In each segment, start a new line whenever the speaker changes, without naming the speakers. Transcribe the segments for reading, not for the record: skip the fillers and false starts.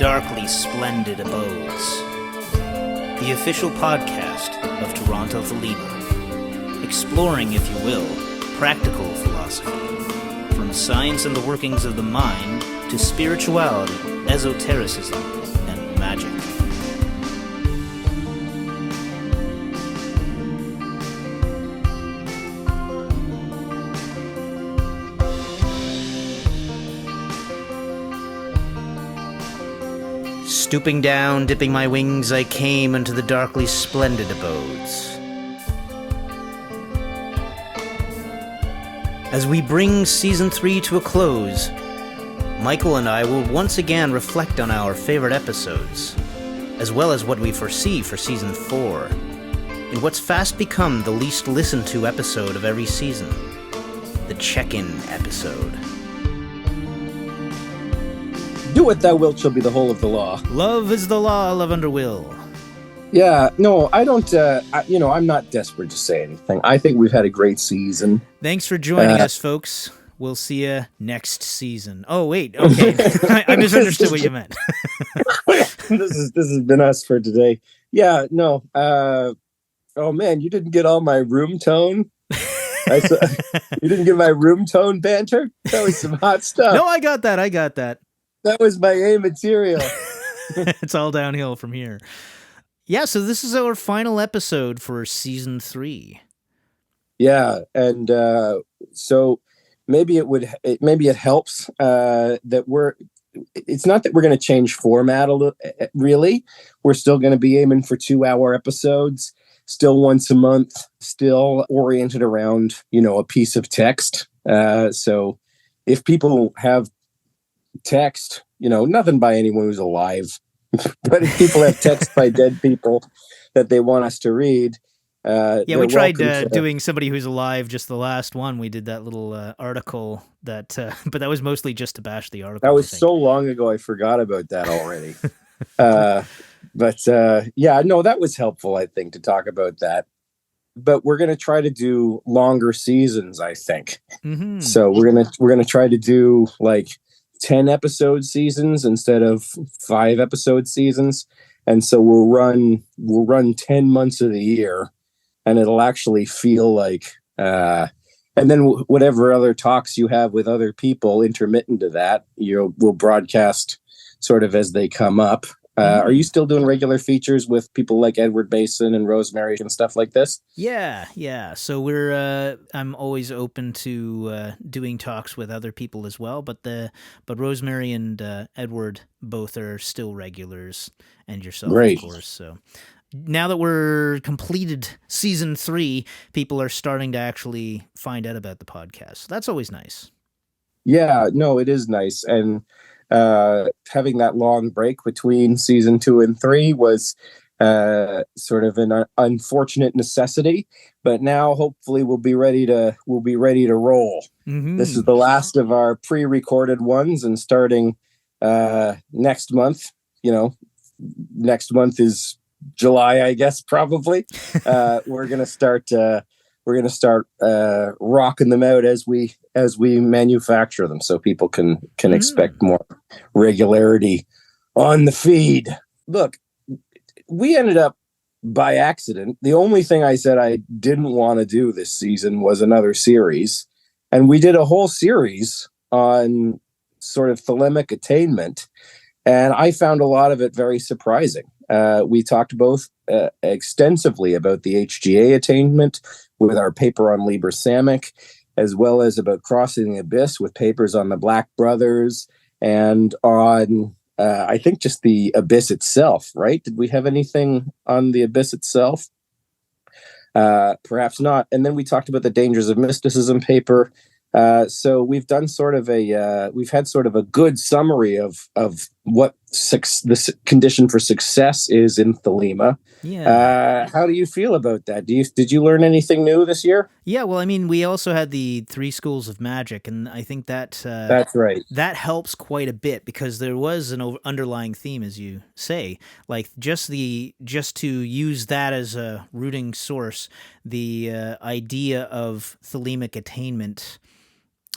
Darkly Splendid Abodes, the official podcast of Toronto Thelema, exploring, if you will, practical philosophy, from science and the workings of the mind to spirituality, esotericism, and magic. Stooping down, dipping my wings, I came into the darkly splendid abodes. As we bring Season 3 to a close, Michael and I will once again reflect on our favorite episodes, as well as what we foresee for Season 4, in what's fast become the least listened to episode of every season, the check-in episode.
Do what thou wilt shall be the whole of the law.
Love is the law, love under will.
Yeah, no, I don't, I'm not desperate to say anything. I think we've had a great season.
Thanks for joining us, folks. We'll see you next season. Oh, wait, okay. I misunderstood what you meant.
This has been us for today. Yeah, no. Oh, man, you didn't get all my room tone? You didn't get my room tone banter? That was some hot stuff.
No, I got that.
That was my A material.
It's all downhill from here. Yeah, so this is our final episode for Season 3.
Yeah, and so maybe it helps that it's not that we're going to change format really. We're still going to be aiming for 2-hour episodes, still once a month, still oriented around, a piece of text. So if people have text, nothing by anyone who's alive, but if people have text by dead people that they want us to read,
we tried doing somebody who's alive. Just the last one, we did that little article that, but that was mostly just to bash the article.
That was so long ago, I forgot about that already. That was helpful, I think, to talk about that. But we're going to try to do longer seasons, I think. Mm-hmm. So we're gonna try to do like 10 episode seasons instead of 5 episode seasons. And so we'll run 10 months of the year, and it'll actually feel like, and then whatever other talks you have with other people intermittent to that, we'll broadcast sort of as they come up. Are you still doing regular features with people like Edward Basin and Rosemary and stuff like this?
Yeah. So I'm always open to doing talks with other people as well, but Rosemary and Edward both are still regulars, and yourself, Of course. So now that we're completed Season 3, people are starting to actually find out about the podcast. So that's always nice.
Yeah, no, it is nice. And having that long break between Season 2 and 3 was sort of an unfortunate necessity, but now hopefully we'll be ready to roll. Mm-hmm. This is the last of our pre-recorded ones, and starting next month. Next month is July, I guess, probably. We're gonna start rocking them out as we manufacture them, so people can expect more regularity on the feed. Look, we ended up by accident. The only thing I said I didn't want to do this season was another series, and we did a whole series on sort of thelemic attainment, and I found a lot of it very surprising. We talked both extensively about the HGA attainment with our paper on Liber Samic, as well as about crossing the abyss with papers on the Black Brothers and on, I think, just the abyss itself, right? Did we have anything on the abyss itself? Perhaps not. And then we talked about the dangers of mysticism paper. So we've done we've had sort of a good summary of what the condition for success is in Thelema. Yeah. How do you feel about that? Did you learn anything new this year?
Yeah, well, I mean, we also had the 3 schools of magic, and I think that's
right.
That helps quite a bit, because there was an underlying theme, as you say, like just to use that as a rooting source. The idea of thelemic attainment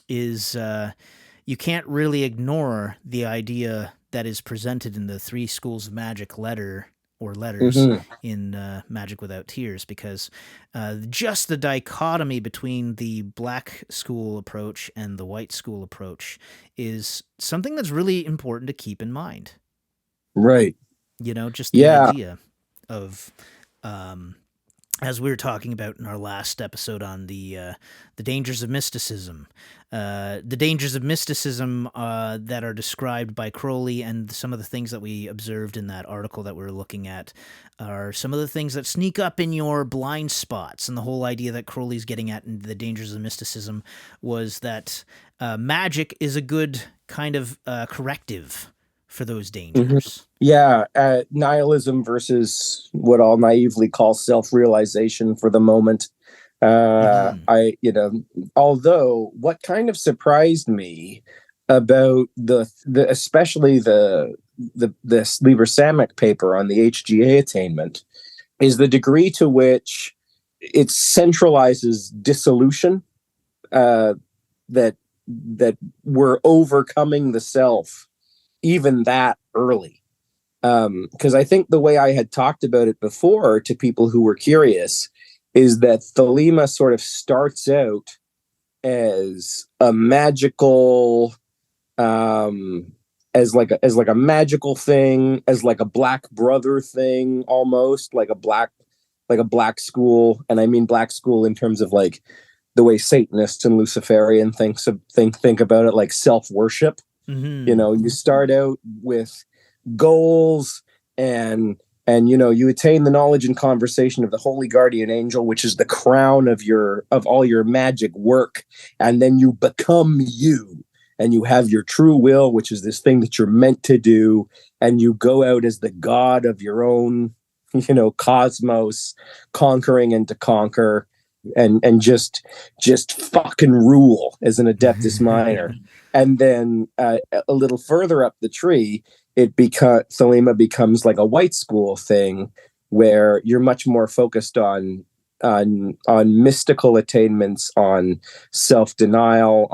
is you can't really ignore the idea that is presented in the Three Schools of Magic letters
Mm-hmm.
in Magic Without Tears, because just the dichotomy between the black school approach and the white school approach is something that's really important to keep in mind.
Right.
Just the
Yeah.
idea of, as we were talking about in our last episode on the dangers of mysticism, that are described by Crowley, and some of the things that we observed in that article that we were looking at are some of the things that sneak up in your blind spots. And the whole idea that Crowley's getting at in the dangers of mysticism was that magic is a good kind of corrective for those dangers.
Mm-hmm. Yeah, nihilism versus what I'll naively call self-realization for the moment. Although what kind of surprised me about the especially the Liber Samic paper on the HGA attainment is the degree to which it centralizes dissolution, that we're overcoming the self even that early. Because I think the way I had talked about it before to people who were curious is that Thelema sort of starts out as a magical, as like a magical thing, as like a black brother thing, almost like a black school. And I mean black school in terms of like the way Satanists and Luciferian think about it, like self-worship.
Mm-hmm.
You start out with goals, and you attain the knowledge and conversation of the holy guardian angel, which is the crown of all your magic work. And then you become you, and you have your true will, which is this thing that you're meant to do. And you go out as the god of your own, cosmos, conquering and to conquer, and just fucking rule as an Adeptus Minor. And then a little further up the tree, Thelema becomes like a white school thing, where you're much more focused on mystical attainments, on self-denial,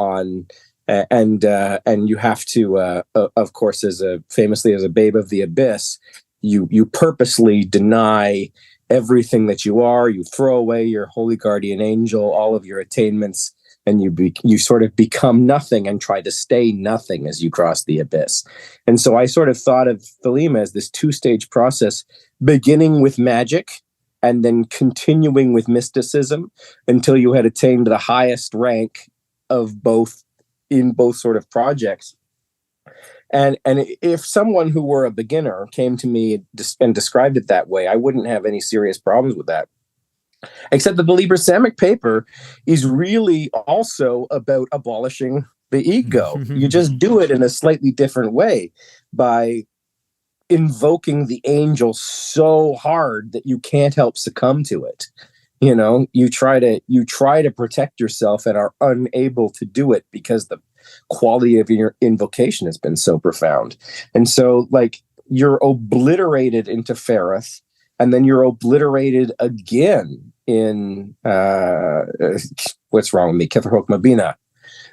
and you have to, of course, famously as a babe of the abyss, you purposely deny everything that you are. You throw away your holy guardian angel, all of your attainments, and you sort of become nothing and try to stay nothing as you cross the abyss. And so I sort of thought of Thelema as this two-stage process, beginning with magic and then continuing with mysticism until you had attained the highest rank of both in both sort of projects. And if someone who were a beginner came to me and described it that way, I wouldn't have any serious problems with that. Except that the Liber Samic paper is really also about abolishing the ego. You just do it in a slightly different way by invoking the angel so hard that you can't help succumb to it. You try to protect yourself and are unable to do it because the quality of your invocation has been so profound. And so, like, you're obliterated into Ferrith, and then you're obliterated again in what's wrong with me, Kithahok Mabina.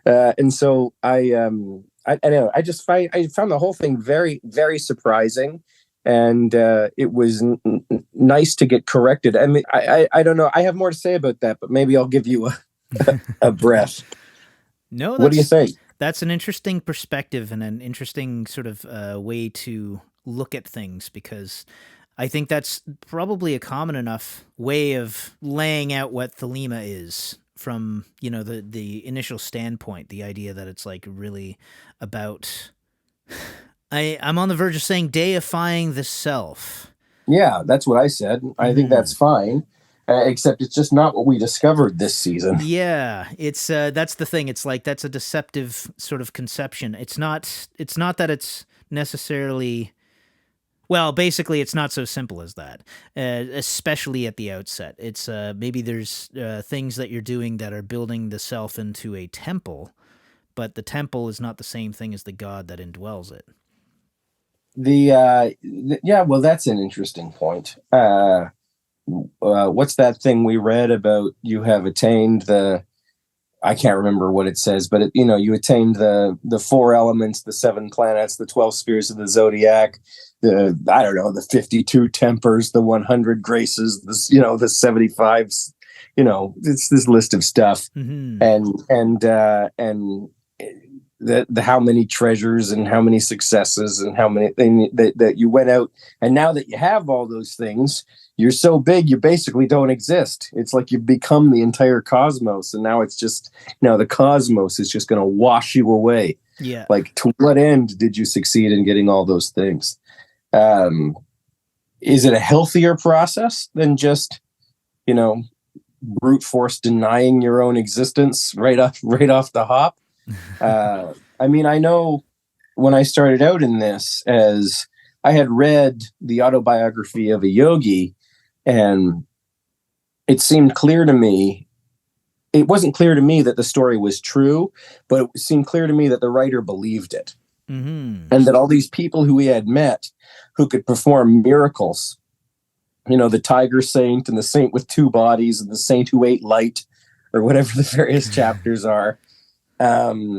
And so I know I found the whole thing very, very surprising, and it was nice to get corrected. I mean, I don't know. I have more to say about that, but maybe I'll give you a breath.
No,
what do you think?
That's an interesting perspective and an interesting sort of way to look at things, because I think that's probably a common enough way of laying out what Thelema is from, the initial standpoint, the idea that it's like really about, I'm on the verge of saying deifying the self.
Yeah, that's what I said. I think that's fine. Except it's just not what we discovered this season.
Yeah, it's that's the thing. It's like that's a deceptive sort of conception. It's not that it's necessarily. Well, basically, it's not so simple as that, especially at the outset. It's maybe there's things that you're doing that are building the self into a temple, but the temple is not the same thing as the God that indwells it.
Yeah, well, that's an interesting point. What's that thing we read about? You have attained the I can't remember what it says, but it, you attained the four elements, the seven planets, the 12 spheres of the zodiac, I don't know, the 52 tempers, the 100 graces, the 75, it's this list of stuff.
Mm-hmm.
And the how many treasures and how many successes and how many things that you went out. And now that you have all those things, you're so big, you basically don't exist. It's like you become the entire cosmos. And now it's just, the cosmos is just going to wash you away.
Yeah.
Like, to what end did you succeed in getting all those things? Is it a healthier process than just, brute force denying your own existence right off the hop? I know when I started out in this, as I had read the autobiography of a yogi, and it seemed clear to me, it wasn't clear to me that the story was true, but it seemed clear to me that the writer believed it.
Mm-hmm.
And that all these people who he had met who could perform miracles, the tiger saint and the saint with two bodies and the saint who ate light, or whatever the various chapters are, that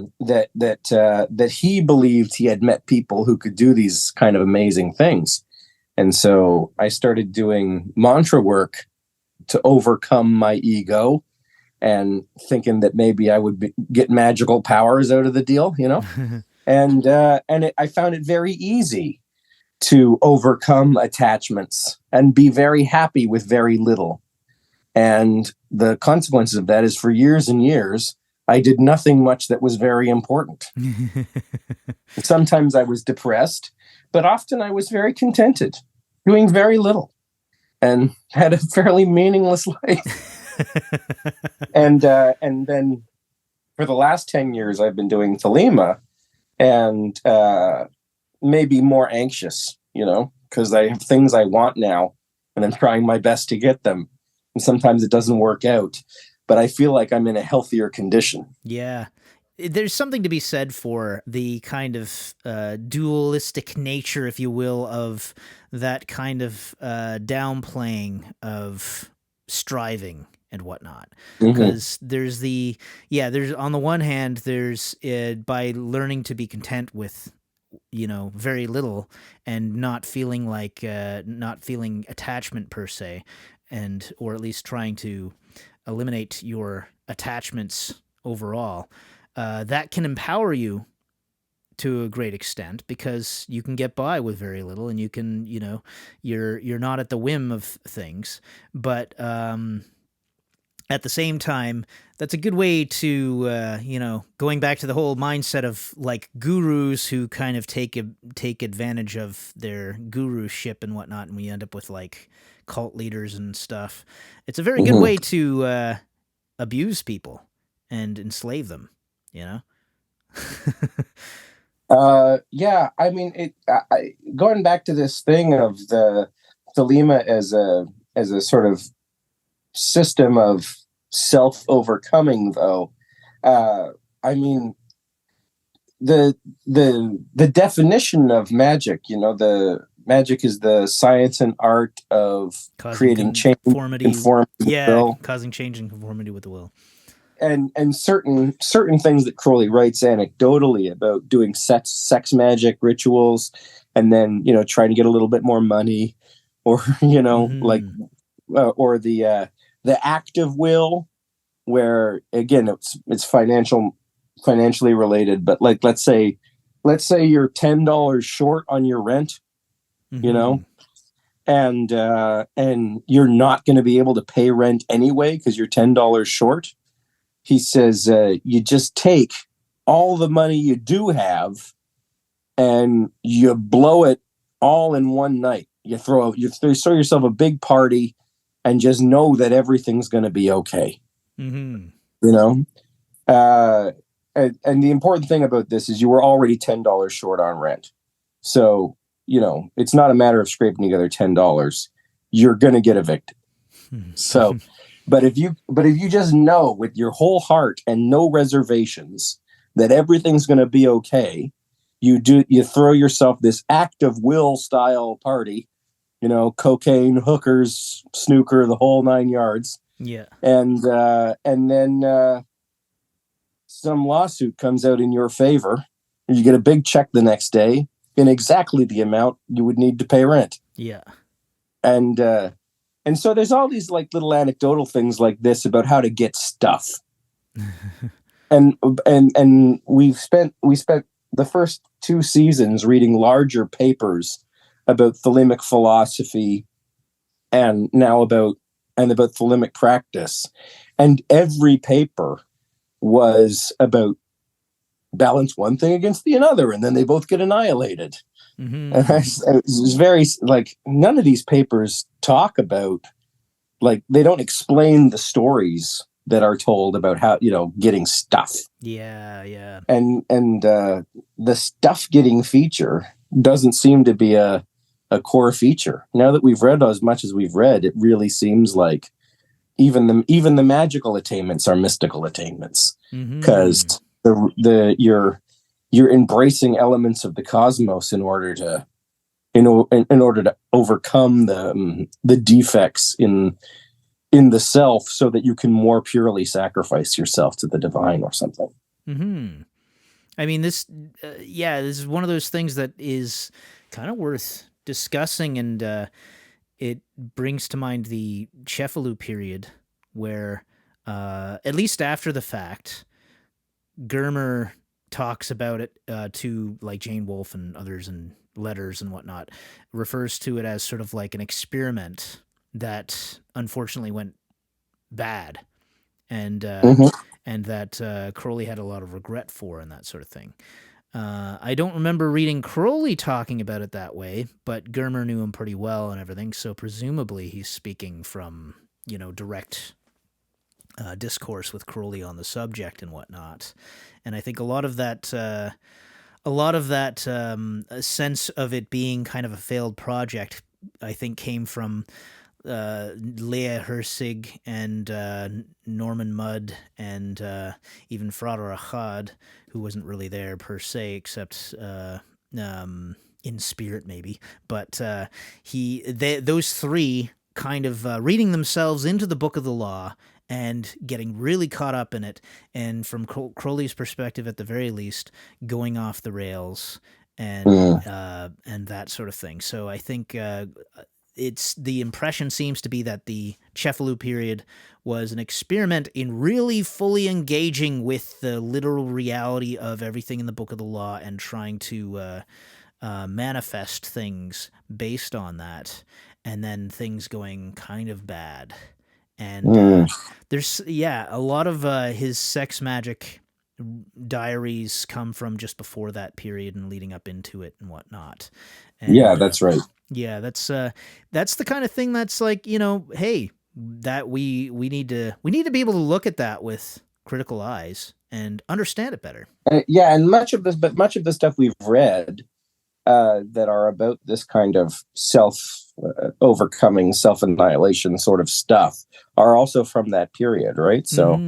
he believed he had met people who could do these kind of amazing things. And so I started doing mantra work to overcome my ego, and thinking that maybe I would get magical powers out of the deal, and I found it very easy to overcome attachments and be very happy with very little. And the consequences of that is, for years and years, I did nothing much that was very important. Sometimes I was depressed, but often I was very contented, doing very little, and had a fairly meaningless life. And then for the last 10 years, I've been doing Thelema, and maybe more anxious, because I have things I want now, and I'm trying my best to get them. And sometimes it doesn't work out, but I feel like I'm in a healthier condition.
Yeah. There's something to be said for the kind of dualistic nature, if you will, of that kind of downplaying of striving and whatnot. Because there's there's, on the one hand, there's by learning to be content with, very little, and not feeling attachment per se, or at least trying to eliminate your attachments overall, that can empower you to a great extent, because you can get by with very little, and you can, you're not at the whim of things. But at the same time, that's a good way to, going back to the whole mindset of like gurus who kind of take advantage of their guruship and whatnot, and we end up with like cult leaders and stuff. It's a very good way to abuse people and enslave them,
Yeah, I mean, going back to this thing of the Thelema as a sort of system of self-overcoming, though. I mean, the definition of magic, the magic is the science and art of creating change, conformity with the will.
Causing change and conformity with the will.
And certain things that Crowley writes anecdotally about doing sex magic rituals, and then trying to get a little bit more money, or like or the active will, where again it's financially related, but like let's say you're $10 short on your rent, and you're not going to be able to pay rent anyway because you're $10 short. He says, you just take all the money you do have and you blow it all in one night. You throw yourself a big party and just know that everything's going to be okay. And the important thing about this is you were already $10 short on rent. So, it's not a matter of scraping together $10. You're going to get evicted. So, but if you just know with your whole heart and no reservations that everything's going to be okay, you throw yourself this act of will style party, cocaine, hookers, snooker, the whole 9 yards.
Yeah.
And then some lawsuit comes out in your favor, and you get a big check the next day in exactly the amount you would need to pay rent.
Yeah.
And so there's all these like little anecdotal things like this about how to get stuff. and we spent the first 2 seasons reading larger papers about Thelemic philosophy and about Thelemic practice. And every paper was about balance one thing against the other, and then they both get annihilated.
Mm-hmm.
And it was very like, none of these papers talk about, like, they don't explain the stories that are told about how, getting stuff.
Yeah.
And the stuff getting feature doesn't seem to be a core feature. Now that we've read as much as we've read, it really seems like even the magical attainments are mystical attainments, because you're embracing elements of the cosmos in order to overcome the defects in the self, so that you can more purely sacrifice yourself to the divine or something.
Mm-hmm. I mean, this is one of those things that is kind of worth discussing, and it brings to mind the Cefalu period, where, at least after the fact, Germer talks about it to like Jane Wolfe and others in letters and whatnot, refers to it as sort of like an experiment that unfortunately went bad, and that Crowley had a lot of regret for, and that sort of thing. I don't remember reading Crowley talking about it that way, but Germer knew him pretty well and everything, so presumably he's speaking from, direct discourse with Crowley on the subject and whatnot. And I think a lot of that sense of it being kind of a failed project, I think, came from Leah Herzig and Norman Mudd and even Frater Achad, who wasn't really there per se, except in spirit maybe. But those three kind of reading themselves into the Book of the Law and getting really caught up in it, and from Crowley's perspective, at the very least, going off the rails and that sort of thing. So I think it's the impression seems to be that the Cefalu period was an experiment in really fully engaging with the literal reality of everything in the Book of the Law and trying to manifest things based on that, and then things going kind of bad. And there's a lot of his sex magic diaries come from just before that period and leading up into it and whatnot. And,
that's right.
Yeah, that's the kind of thing that's like, hey, that we need to be able to look at that with critical eyes and understand it better.
And much of the stuff we've read that are about this kind of overcoming, self-annihilation sort of stuff are also from that period, right? So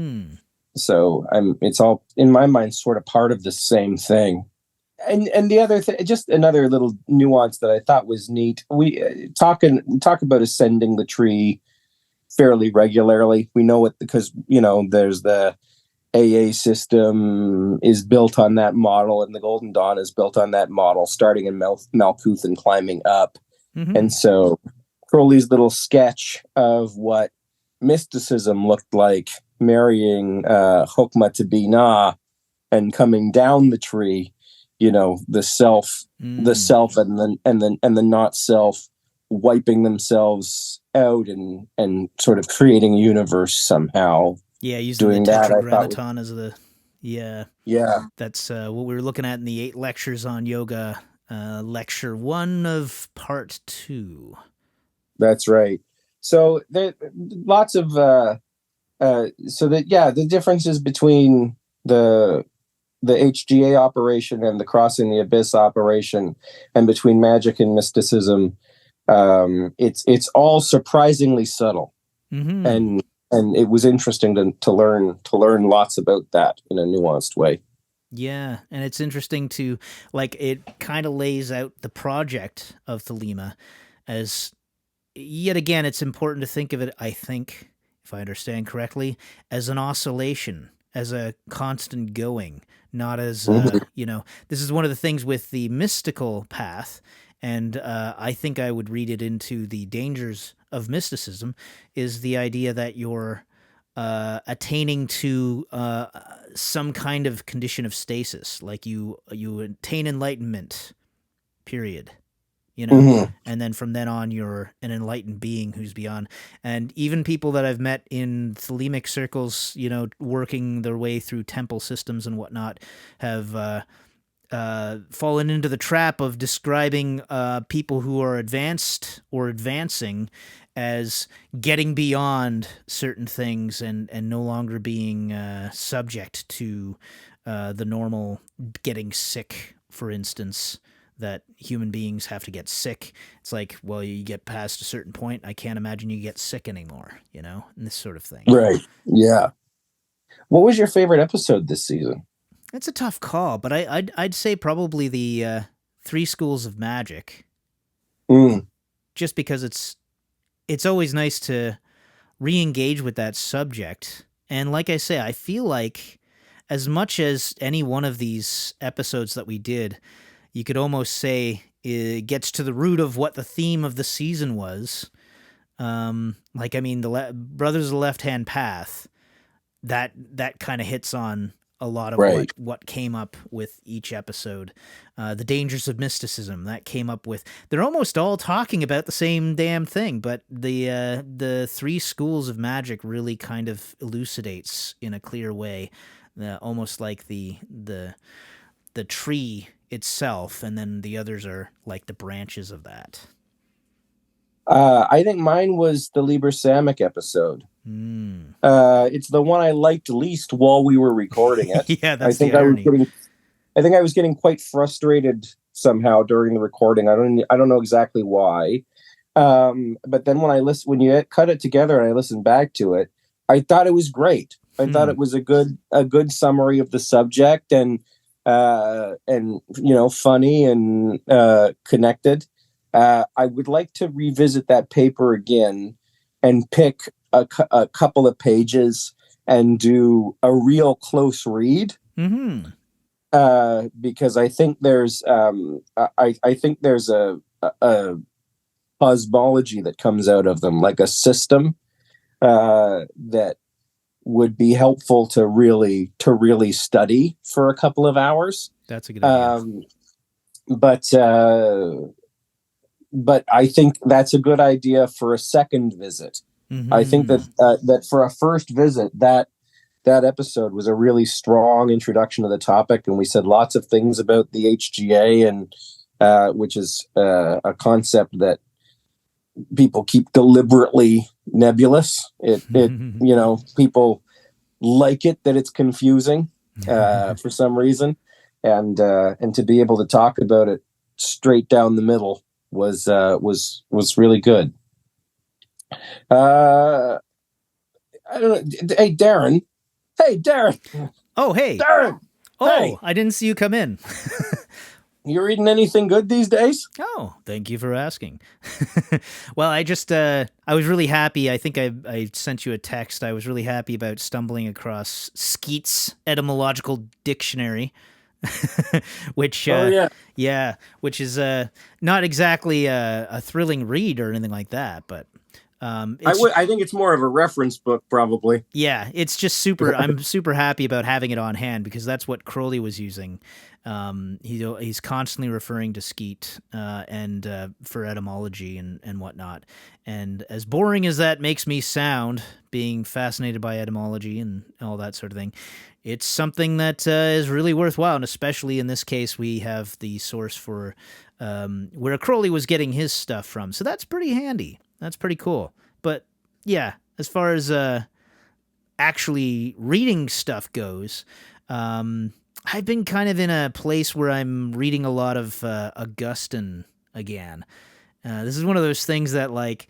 it's all, in my mind, sort of part of the same thing. And the other thing, just another little nuance that I thought was neat. We talk about ascending the tree fairly regularly. We know it because there's the AA system is built on that model, and the Golden Dawn is built on that model, starting in Malkuth and climbing up. And so Crowley's little sketch of what mysticism looked like, marrying Chokmah to Binah and coming down the tree, the self and the not self wiping themselves out and sort of creating a universe somehow.
Yeah, using doing the Tetragrammaton as the That's what we were looking at in the 8 lectures on yoga, lecture 1 of part 2.
That's right. So there lots of the differences between the HGA operation and the Crossing the Abyss operation, and between magic and mysticism, it's all surprisingly subtle. And it was interesting to learn lots about that in a nuanced way.
Yeah, and it's interesting to, like, it kind of lays out the project of Thelema as, yet again, it's important to think of it, I think, if I understand correctly, as an oscillation as a constant going, not as
Mhm.
this is one of the things with the mystical path, and I think I would read it into the dangers of mysticism, is the idea that you're attaining to some kind of condition of stasis, like you attain enlightenment, period.
Mhm.
And then from then on, you're an enlightened being who's beyond. And even people that I've met in Thelemic circles, working their way through temple systems and whatnot, have fallen into the trap of describing people who are advanced or advancing as getting beyond certain things and no longer being subject to the normal getting sick, for instance, that human beings have to get sick. It's like, well, you get past a certain point, I can't imagine you get sick anymore, and this sort of thing.
Right. Yeah. What was your favorite episode this season?
It's a tough call, but I'd say probably the Three Schools of Magic,
Mm.
just because it's always nice to re-engage with that subject. And like I say, I feel like as much as any one of these episodes that we did, you could almost say it gets to the root of what the theme of the season was. The Brothers of the Left Hand Path, that kind of hits on a lot of
Right.
what came up with each episode. The dangers of mysticism, that came up with. They're almost all talking about the same damn thing, but the Three Schools of Magic really kind of elucidates in a clear way, almost like the tree itself, and then the others are like the branches of that.
I think mine was the Liber Samic episode.
Mm.
It's the one I liked least while we were recording it.
Yeah,
I
that's the
think I was
irony.
getting, I think I was getting quite frustrated somehow during the recording. I don't know exactly why. But then when you cut it together and I listened back to it, I thought it was great. I thought it was a good summary of the subject and funny and connected. I would like to revisit that paper again and pick a couple of pages and do a real close read.
Mm-hmm.
Because I think there's I think there's a cosmology that comes out of them, like a system that would be helpful to really study for a couple of hours.
That's a good idea.
But I think that's a good idea for a second visit.
Mm-hmm.
I think that for a first visit, that episode was a really strong introduction to the topic, and we said lots of things about the HGA, and which is a concept that people keep deliberately nebulous. It people like it that it's confusing for some reason, and to be able to talk about it straight down the middle was really good. I don't know. Hey, Darren. Hey, Darren.
Oh, hey.
Darren.
Oh,
hey.
I didn't see you come in.
You reading anything good these days?
Oh, thank you for asking. Well, I just, I was really happy. I think I sent you a text. I was really happy about stumbling across Skeet's etymological dictionary, which, which is not exactly a thrilling read or anything like that, but
I think it's more of a reference book, probably.
Yeah, it's just super. I'm super happy about having it on hand because that's what Crowley was using. He's constantly referring to Skeet and for etymology and whatnot. And as boring as that makes me sound, being fascinated by etymology and all that sort of thing, it's something that is really worthwhile. And especially in this case, we have the source for where Crowley was getting his stuff from. So that's pretty handy. That's pretty cool. But yeah, as far as actually reading stuff goes, I've been kind of in a place where I'm reading a lot of Augustine again. This is one of those things that, like,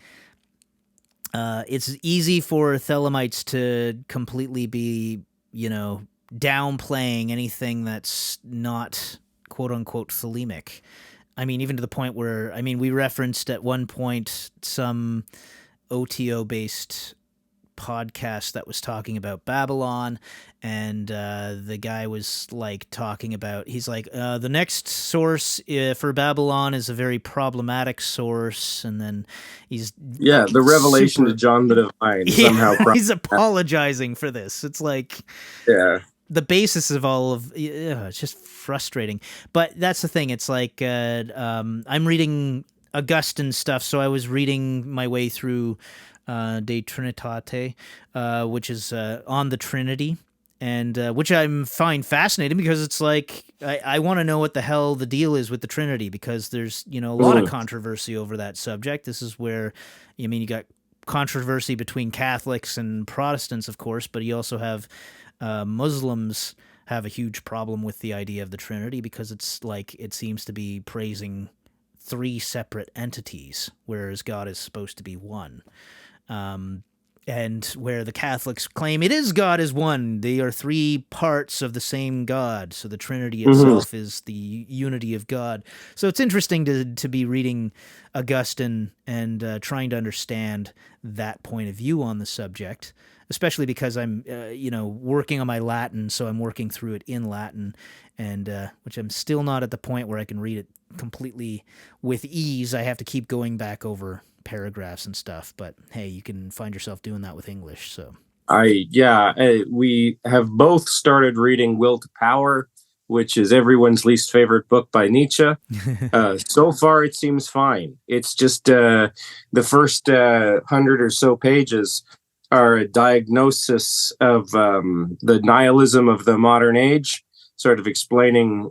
it's easy for Thelemites to completely be, downplaying anything that's not quote-unquote Thelemic. I mean, even to the point where, we referenced at one point some OTO-based podcast that was talking about Babylon, and the guy was like talking about, he's like, the next source for Babylon is a very problematic source, and then he's
the revelation to John the Divine somehow.
He's apologizing for this. It's like, the basis of all of it's just frustrating. But that's the thing. It's like I'm reading Augustine stuff, so I was reading my way through De Trinitate, which is on the Trinity, and which I find fascinating because it's like I want to know what the hell the deal is with the Trinity, because there's a lot of controversy over that subject. This is where you got controversy between Catholics and Protestants, of course, but you also have Muslims have a huge problem with the idea of the Trinity, because it's like it seems to be praising three separate entities, whereas God is supposed to be one. And where the Catholics claim it is God is one, they are three parts of the same God. So the Trinity itself is the unity of God. So it's interesting to be reading Augustine and trying to understand that point of view on the subject, especially because I'm, working on my Latin, so I'm working through it in Latin, and which I'm still not at the point where I can read it completely with ease. I have to keep going back over paragraphs and stuff, but hey, you can find yourself doing that with English. So
we have both started reading Will to Power, which is everyone's least favorite book by Nietzsche. So far it seems fine. It's just the first 100 or so pages are a diagnosis of the nihilism of the modern age, sort of explaining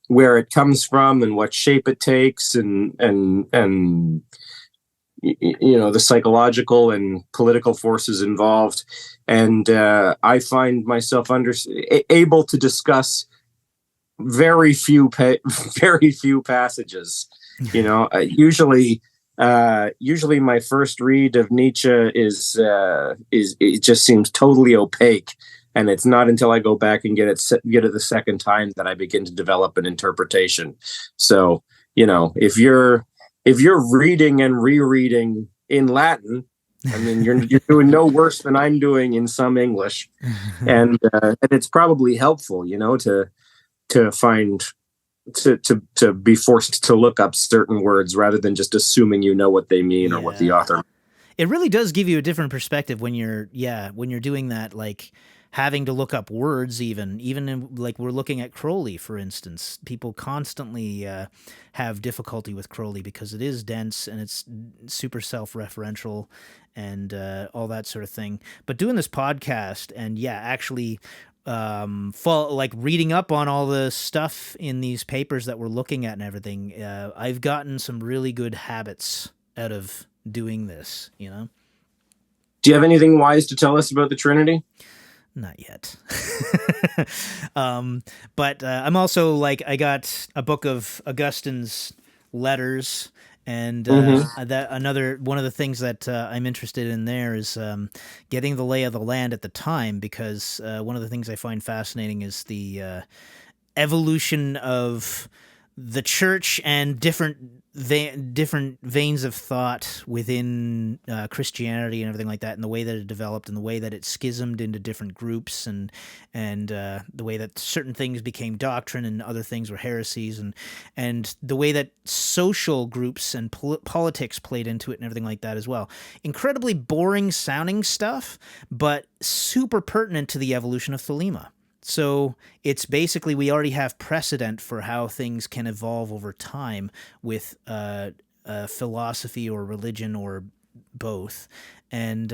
where it comes from and what shape it takes, and the psychological and political forces involved. And I find myself able to discuss very few passages. Usually my first read of Nietzsche is it just seems totally opaque, and it's not until I go back and get it the second time that I begin to develop an interpretation. So if you're reading and rereading in Latin, I mean, you're doing no worse than I'm doing in some English, and it's probably helpful, to find to be forced to look up certain words rather than just assuming what they mean or what the author.
It really does give you a different perspective when you're doing that, like having to look up words, even in, like, we're looking at Crowley, for instance. People constantly have difficulty with Crowley because it is dense and it's super self-referential and all that sort of thing. But doing this podcast and actually reading up on all the stuff in these papers that we're looking at and everything, I've gotten some really good habits out of doing this. Do
you have anything wise to tell us about the Trinity?
Not yet. But I'm also I got a book of Augustine's letters, and that another one of the things that I'm interested in there is getting the lay of the land at the time, because one of the things I find fascinating is the evolution of the church and different veins of thought within Christianity and everything like that, and the way that it developed and the way that it schismed into different groups, and the way that certain things became doctrine and other things were heresies, and the way that social groups and politics played into it and everything like that as well. Incredibly boring sounding stuff, but super pertinent to the evolution of Thelema. So it's basically, we already have precedent for how things can evolve over time with philosophy or religion or both. And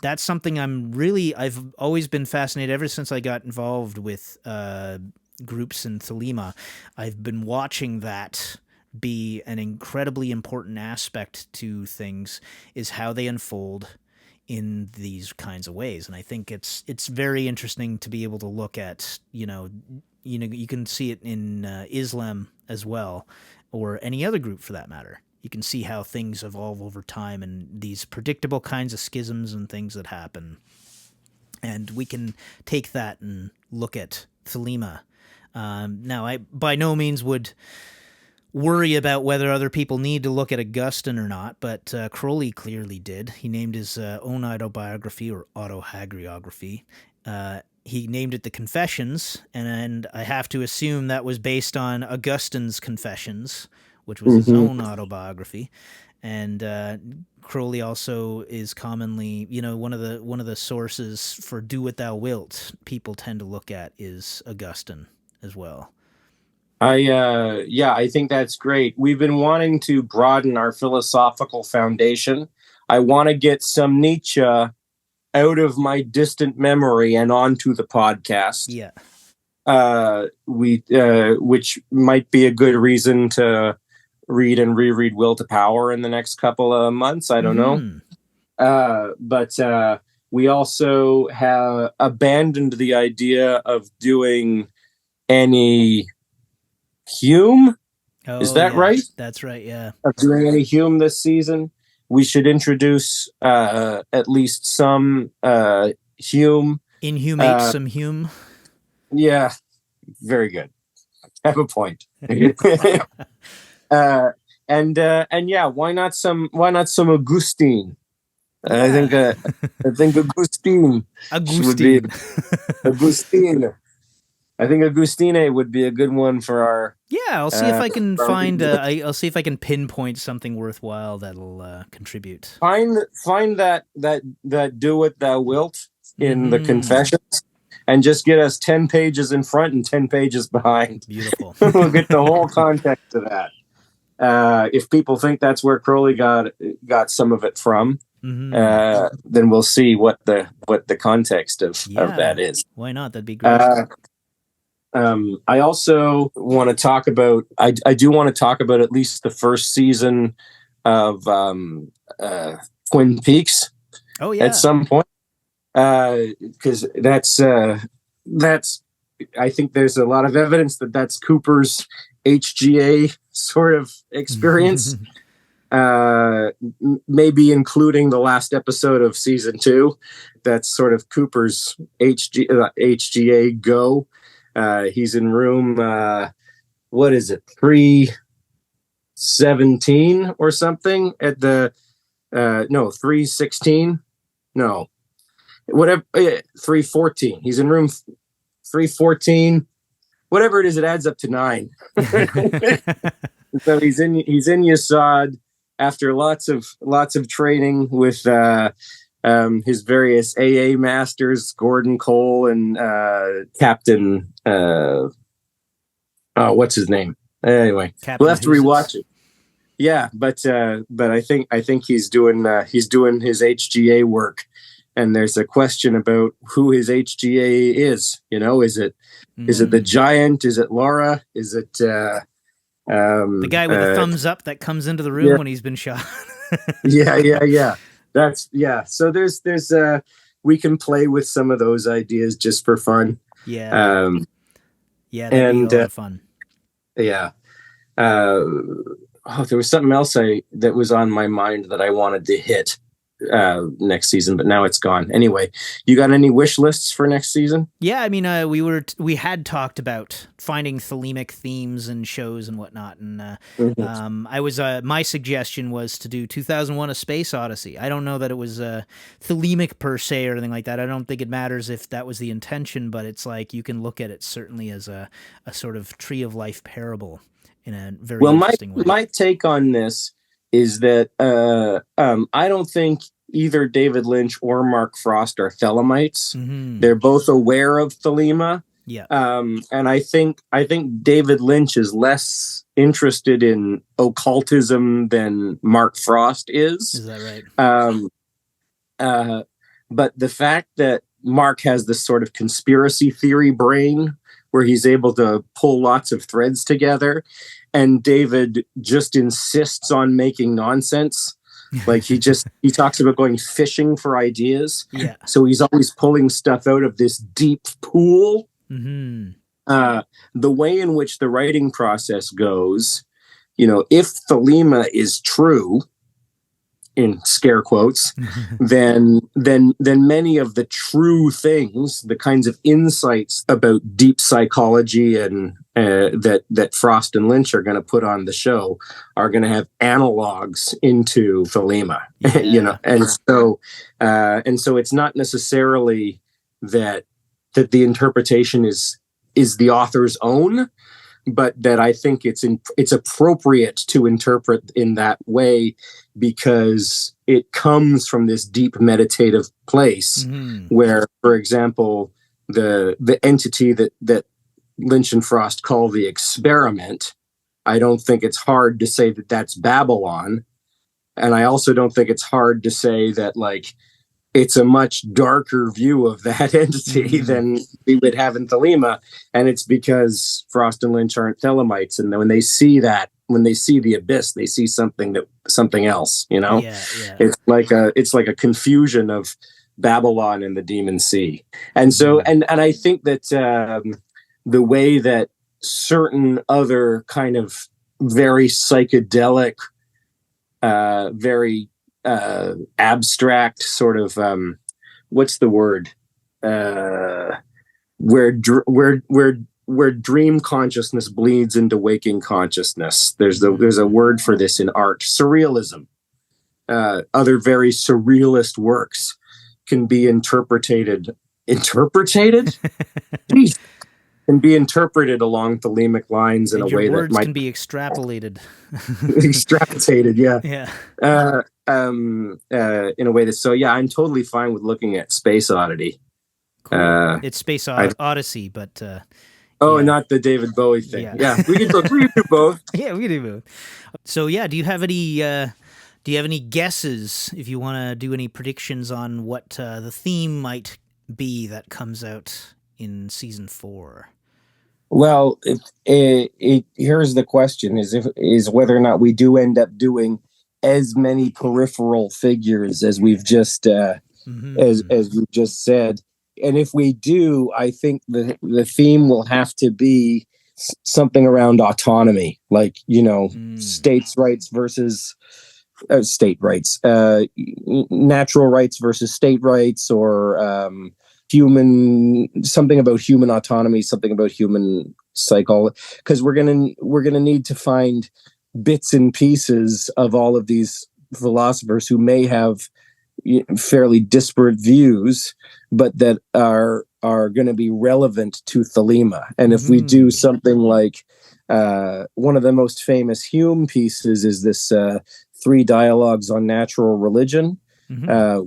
that's something I've always been fascinated ever since I got involved with groups in Thelema. I've been watching that be an incredibly important aspect to things, is how they unfold in these kinds of ways. And I think it's very interesting to be able to look at, you can see it in Islam as well, or any other group for that matter. You can see how things evolve over time and these predictable kinds of schisms and things that happen. And we can take that and look at Thelema. Now, I by no means would worry about whether other people need to look at Augustine or not, but Crowley clearly did. He named his own autobiography or autohagiography. He named it The Confessions, and I have to assume that was based on Augustine's Confessions, which was his own autobiography. And Crowley also is commonly, one of the sources for "Do What Thou Wilt" people tend to look at is Augustine as well.
I think that's great. We've been wanting to broaden our philosophical foundation. I want to get some Nietzsche out of my distant memory and onto the podcast.
Yeah.
Which might be a good reason to read and reread Will to Power in the next couple of months. I don't know. But we also have abandoned the idea of doing any Hume. Is that right?
That's right, yeah.
Of doing any Hume this season. We should introduce at least some Hume.
Inhumate some Hume.
Yeah, very good. Have a point. And yeah, why not some Augustine? Yeah. I think Augustine. Would be Augustine. I think Augustine would be a good one for our.
Yeah, I'll see if I can find. I'll see if I can pinpoint something worthwhile that'll contribute.
Find that "Do What Thou Wilt" in the Confessions, and just get us 10 pages in front and 10 pages behind.
Beautiful.
We'll get the whole context of that. If people think that's where Crowley got some of it from, then we'll see what the context of that is.
Why not? That'd be great.
I also want to talk about. I do want to talk about at least the first season of Twin Peaks.
Oh yeah.
At some point, because that's. I think there's a lot of evidence that that's Cooper's HGA sort of experience. Maybe including the last episode of season 2. That's sort of Cooper's HGA go. He's in room, what is it, 317 or something at the, 316? No, whatever, 314. He's in room 314. Whatever it is, it adds up to 9. So he's in Yesod after lots of training with his various AA masters, Gordon Cole and Captain. What's his name? Anyway,
Captain
we'll have to rewatch it. Yeah, but I think he's doing his HGA work, and there's a question about who his HGA is. Is it the giant? Is it Laura? Is it the
guy with the thumbs up that comes into the room when he's been shot?
Yeah. So there's we can play with some of those ideas just for fun.
Yeah. That'd be a lot of fun.
Yeah. There was something else that was on my mind that I wanted to hit next season, but now it's gone. Anyway, you got any wish lists for next season?
Yeah, I mean, we had talked about finding Thelemic themes and shows and whatnot, and I was my suggestion was to do 2001: A Space Odyssey. I don't know that it was Thelemic per se or anything like that. I don't think it matters if that was the intention, but it's like you can look at it certainly as a sort of tree of life parable in a very interesting way.
My take on this is that I don't think either David Lynch or Mark Frost are Thelemites. They're both aware of Thelema.
Yeah.
And I think David Lynch is less interested in occultism than Mark Frost is.
Is that
right? But the fact that Mark has this sort of conspiracy theory brain where he's able to pull lots of threads together, and David just insists on making nonsense. Like he talks about going fishing for ideas.
Yeah.
So he's always pulling stuff out of this deep pool. The way in which the writing process goes, if Thelema is true, in scare quotes, then many of the true things, the kinds of insights about deep psychology and that Frost and Lynch are going to put on the show are going to have analogs into Thelema, and so it's not necessarily that the interpretation is the author's own, but that I think it's appropriate to interpret in that way because it comes from this deep meditative place where, for example, the entity that Lynch and Frost call the experiment, I don't think it's hard to say that that's Babylon. And I also don't think it's hard to say that, like, it's a much darker view of that entity than we would have in Thelema. And it's because Frost and Lynch aren't Thelemites. And when they see the abyss, they see something else, It's like a confusion of Babylon and the Demon Sea. And so, and I think that the way that certain other kind of very psychedelic, very abstract sort of what's the word where dream consciousness bleeds into waking consciousness. There's a word for this in art, surrealism. Other very surrealist works can be interpreted can be interpreted along thelemic lines in a way that might
can be extrapolated.
In a way that, so yeah, I'm totally fine with looking at Space Oddity.
Cool. It's Space Odyssey, but
not the David Bowie thing. Yeah, we can do both.
Yeah, we can do both. So yeah, do you have any guesses, if you want to do any predictions on what the theme might be that comes out in season 4?
Well, here's the question: is whether or not we do end up doing as many peripheral figures as we've just as we've just said. And if we do, I think the theme will have to be something around autonomy, like, states' rights versus state rights, natural rights versus state rights, or something about human autonomy, something about human psychology, because we're gonna need to find bits and pieces of all of these philosophers who may have fairly disparate views, but that are going to be relevant to Thelema. And if we do something like one of the most famous Hume pieces is this 3 dialogues on natural religion,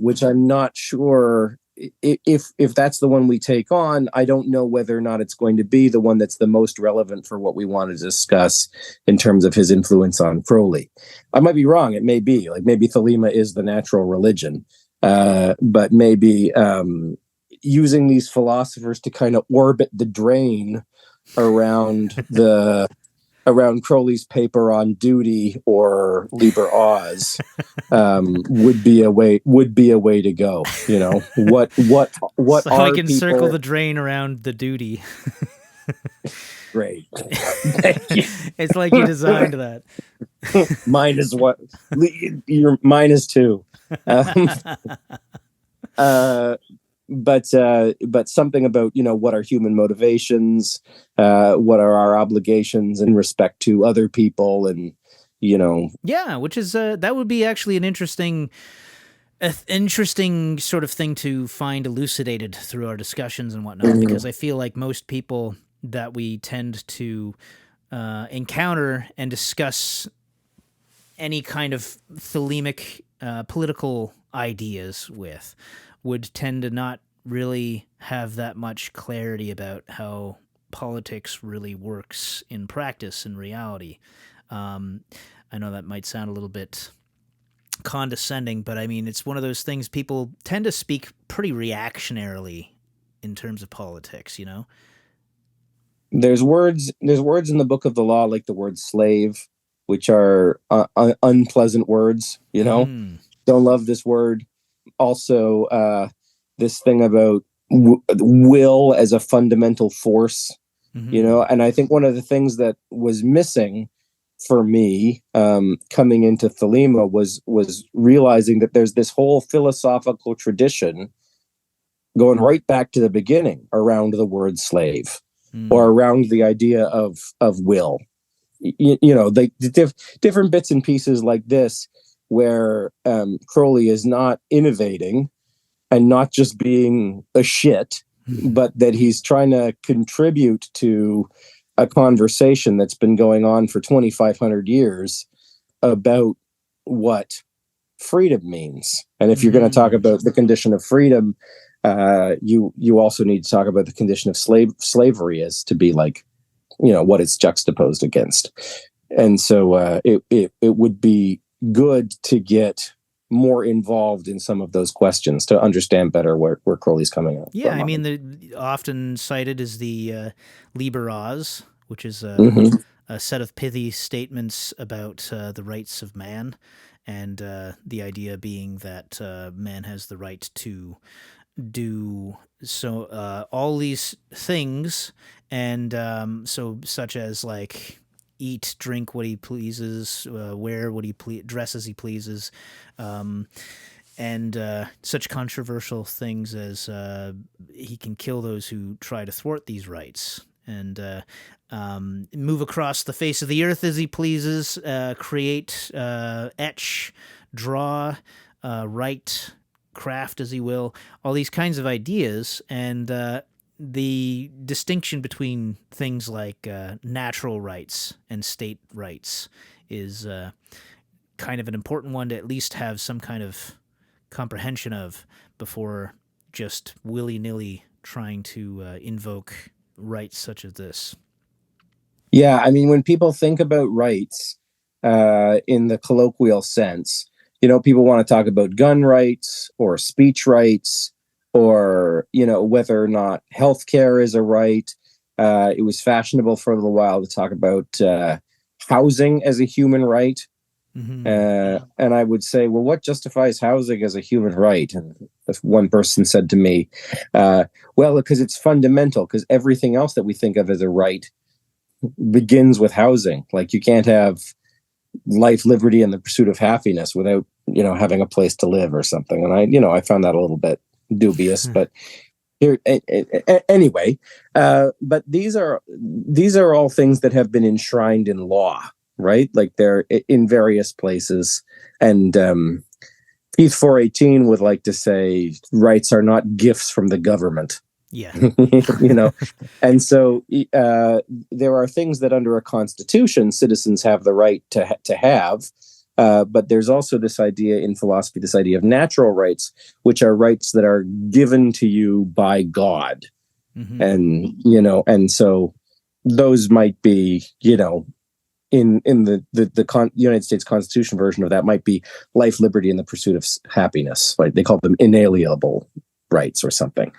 which I'm not sure if that's the one we take on. I don't know whether or not it's going to be the one that's the most relevant for what we want to discuss in terms of his influence on Crowley. I might be wrong. It may be like, maybe Thelema is the natural religion, but maybe using these philosophers to kind of orbit the drain around around Crowley's paper on duty or Liber Oz would be a way to go. What
so
are
I can
people...
circle the drain around the duty.
Great.
It's like you designed that.
Mine is what your mine is too. But something about, what are human motivations, what are our obligations in respect to other people, and
which is that would be actually an interesting sort of thing to find elucidated through our discussions and whatnot, because I feel like most people that we tend to encounter and discuss any kind of thelemic political ideas with would tend to not really have that much clarity about how politics really works in practice, in reality. I know that might sound a little bit condescending, but I mean, it's one of those things, people tend to speak pretty reactionarily in terms of politics,
There's words in the Book of the Law, like the word slave, which are unpleasant words, Don't love this word. Also, this thing about will as a fundamental force, and I think one of the things that was missing for me, coming into Thelema was realizing that there's this whole philosophical tradition going right back to the beginning around the word slave, or around the idea of will. Different bits and pieces like this, where Crowley is not innovating and not just being a shit, but that he's trying to contribute to a conversation that's been going on for 2,500 years about what freedom means. And if you're going to talk about the condition of freedom, you also need to talk about the condition of slavery as to be like, what it's juxtaposed against. And so it would be good to get more involved in some of those questions to understand better where Crowley's coming at.
Yeah, I mean, the often cited is the Liber Oz, which is a set of pithy statements about the rights of man, and the idea being that man has the right to do all these things, and so such as like eat, drink what he pleases, wear what he dress as he pleases, and such controversial things as he can kill those who try to thwart these rights, and move across the face of the earth as he pleases, create, etch, draw, write, craft as he will, all these kinds of ideas, and the distinction between things like natural rights and state rights is kind of an important one to at least have some kind of comprehension of before just willy-nilly trying to invoke rights such as this.
Yeah, I mean, when people think about rights in the colloquial sense, people want to talk about gun rights or speech rights, or, whether or not healthcare is a right. It was fashionable for a little while to talk about housing as a human right. And I would say, well, what justifies housing as a human right? And one person said to me, well, because it's fundamental, because everything else that we think of as a right begins with housing. Like, you can't have life, liberty, and the pursuit of happiness without, having a place to live or something. And I found that a little bit dubious, but here, anyway, but these are all things that have been enshrined in law, right? Like, they're in various places. And Keith 418 would like to say rights are not gifts from the government.
Yeah.
And so there are things that under a constitution citizens have the right to have. But there's also this idea in philosophy, this idea of natural rights, which are rights that are given to you by God. And, and so those might be, in the United States Constitution version of that might be life, liberty, and the pursuit of happiness. Like, they call them inalienable rights or something.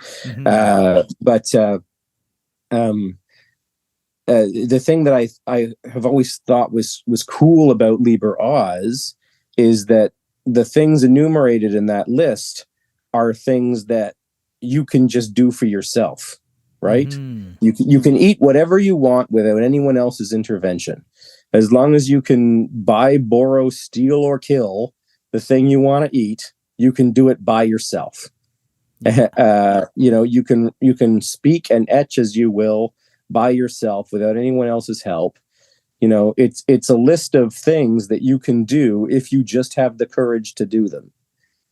The thing that I have always thought was cool about Liber Oz is that the things enumerated in that list are things that you can just do for yourself, right? You can eat whatever you want without anyone else's intervention. As long as you can buy, borrow, steal, or kill the thing you want to eat, you can do it by yourself. You can speak and etch as you will by yourself without anyone else's help. It's a list of things that you can do if you just have the courage to do them.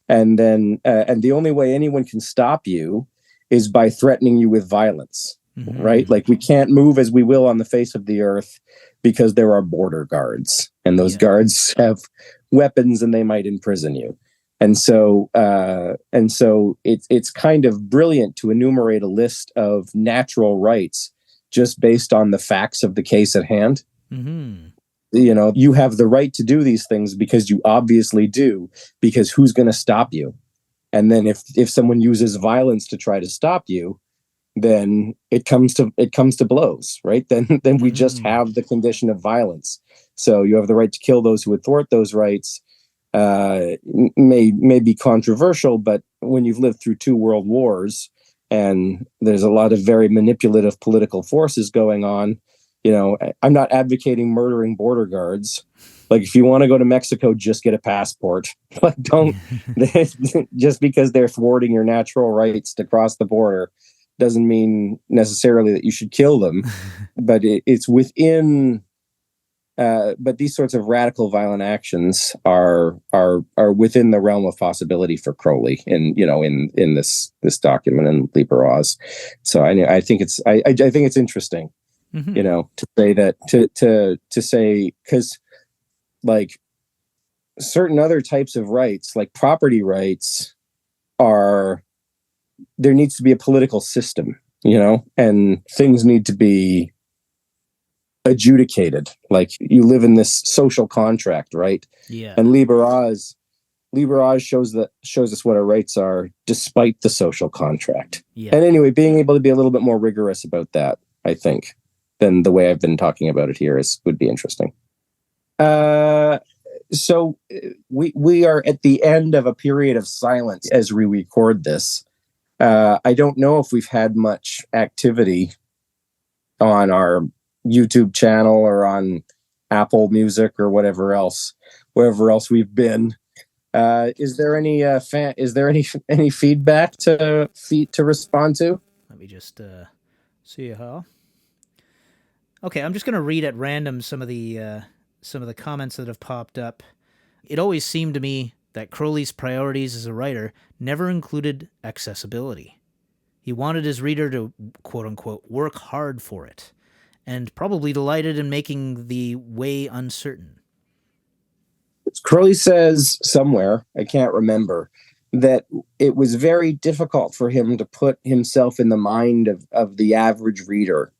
And then and the only way anyone can stop you is by threatening you with violence, right? Like, we can't move as we will on the face of the earth because there are border guards, and those guards have weapons and they might imprison you. And so it's kind of brilliant to enumerate a list of natural rights just based on the facts of the case at hand. You have the right to do these things because you obviously do, because who's going to stop you? And then if someone uses violence to try to stop you, then it comes to blows, right? Then we just have the condition of violence. So you have the right to kill those who would thwart those rights. May be controversial, but when you've lived through 2 world wars and there's a lot of very manipulative political forces going on, I'm not advocating murdering border guards. Like, if you want to go to Mexico, just get a passport. Like, don't just because they're thwarting your natural rights to cross the border doesn't mean necessarily that you should kill them. But it's within. But these sorts of radical, violent actions are within the realm of possibility for Crowley, in this document in Liber Oz. So I think it's interesting, to say that to say, because like certain other types of rights, like property rights, there needs to be a political system, and things need to be adjudicated. Like, you live in this social contract, right?
Yeah.
And Liber Oz shows us what our rights are despite the social contract.
Yeah.
And anyway, being able to be a little bit more rigorous about that, I think, than the way I've been talking about it here would be interesting. So we are at the end of a period of silence as we record this. I don't know if we've had much activity on our YouTube channel or on Apple Music or wherever else we've been. Is there any feedback to respond to?
Let me just see how. Okay, I'm just going to read at random some of the comments that have popped up. It always seemed to me that Crowley's priorities as a writer never included accessibility. He wanted his reader to, quote unquote, work hard for it, and probably delighted in making the way uncertain.
Crowley says somewhere, I can't remember, that it was very difficult for him to put himself in the mind of the average reader,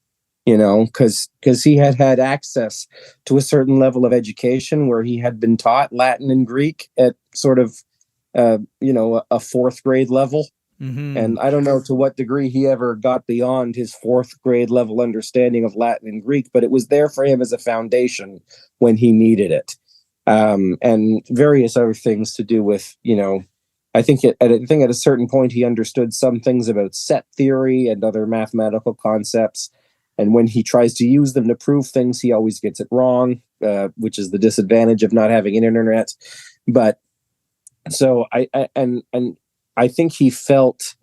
because he had access to a certain level of education where he had been taught Latin and Greek at sort of, a fourth grade level.
Mm-hmm.
And I don't know to what degree he ever got beyond his fourth grade level understanding of Latin and Greek, but it was there for him as a foundation when he needed it. And various other things to do with, I think at a certain point he understood some things about set theory and other mathematical concepts. And when he tries to use them to prove things, he always gets it wrong, which is the disadvantage of not having an internet. But so I think he felt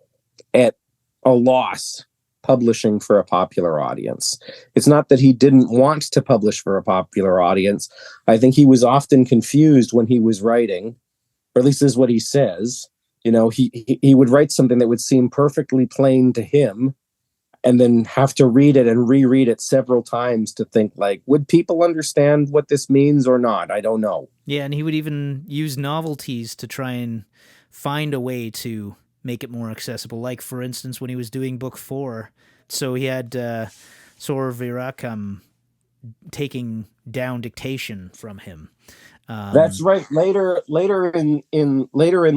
at a loss publishing for a popular audience. It's not that he didn't want to publish for a popular audience. I think he was often confused when he was writing, or at least this is what he says. He would write something that would seem perfectly plain to him, and then have to read it and reread it several times to think, like, would people understand what this means or not? I don't know.
Yeah, and he would even use novelties to try and find a way to make it more accessible. Like, for instance, when he was doing book 4, so he had Sor Virakam taking down dictation from him.
That's right. Later in